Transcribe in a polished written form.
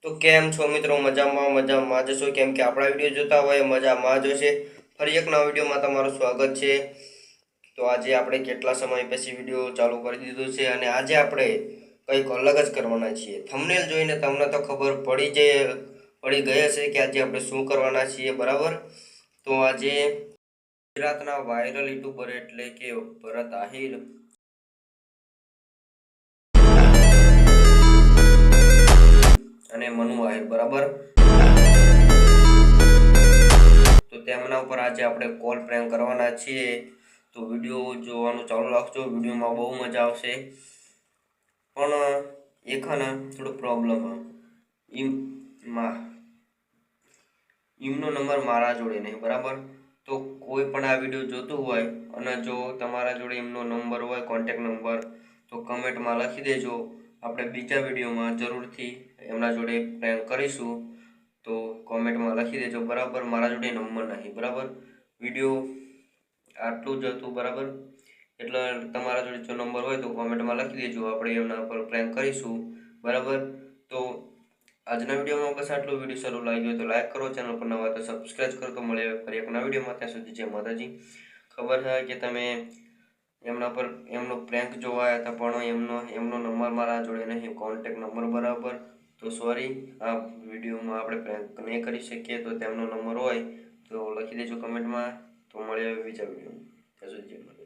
તો કેમ છો મિત્રો? મજામાં જશો કેમ કે આપણા વિડીયો જોતા હોય મજામાં જશે. ફરી એક નવા વિડીયોમાં તમારું સ્વાગત છે. તો આજે આપણે કેટલા સમય પછી વિડીયો ચાલુ કરી દીધો છે અને આજે આપણે કંઈક અલગ જ કરવાના છીએ. થંબનેલ જોઈને તમને તો ખબર પડી ગઈ હશે કે આજે આપણે શું કરવાના છીએ, બરાબર? તો આજે ગુજરાતના વાયરલ યુટ્યુબર એટલે કે ભરત આહિર અને મનુ આહિર, બરાબર, તો તેમના ઉપર આજે આપણે કોલ પ્રેન્ક કરવાના છીએ. તો વિડીયો જોવાનું ચાલુ રાખજો, વિડીયોમાં બહુ મજા આવશે. પણ એક થોડો પ્રોબ્લેમ ઈમનો નંબર મારા જોડે નહીં, બરાબર? તો કોઈ પણ આ વિડીયો જોતું હોય અને જો તમારા જોડે એમનો નંબર હોય, કોન્ટેક નંબર, તો કમેન્ટમાં લખી દેજો. આપણે બીજા વિડીયોમાં જરૂરથી એમના જોડે પ્રેન્ક કરીશું. તો કોમેન્ટમાં લખી દેજો, બરાબર? મારા જોડે નંબર નહીં, બરાબર? વિડીયો આટલું જ હતું, બરાબર? એટલે તમારા જોડે જો નંબર હોય તો કોમેન્ટમાં લખી દેજો, આપણે એમના પર પ્રેન્ક કરીશું, બરાબર? તો આજના વિડીયોમાં બસ આટલું. વિડીયો સારું લાગ્યું તો લાઈક કરો, ચેનલ પર નવા તો સબસ્ક્રાઈબ કરો. તો મળે ફરી એક નવા વિડીયોમાં. ત્યાં સુધી જય માતાજી. ખબર છે કે તમે એમના પર એમનો પ્રેન્ક જોવા આવ્યા હતા, પણ એમનો નંબર મારા જોડે નહીં, કોન્ટેક નંબર, બરાબર? તો સોરી, આ વિડીયોમાં આપણે પ્રેન્ક નહીં કરી શકીએ. તો તેમનો નંબર હોય તો લખી દેજો કમેન્ટમાં. તો મળે બીજા વિડીયોમાં. ત્યાં સુધી જય માતાજી.